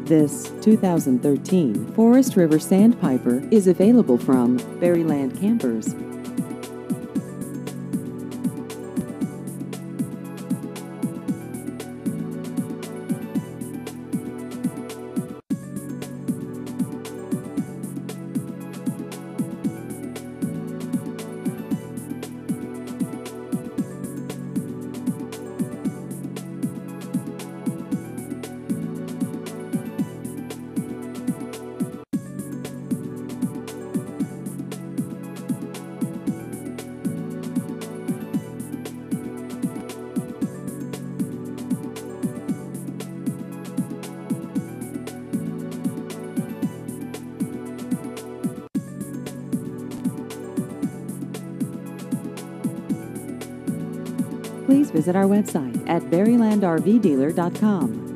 This 2013 Forest River Sandpiper is available from Berryland Campers. Please visit our website at berrylandrvdealer.com.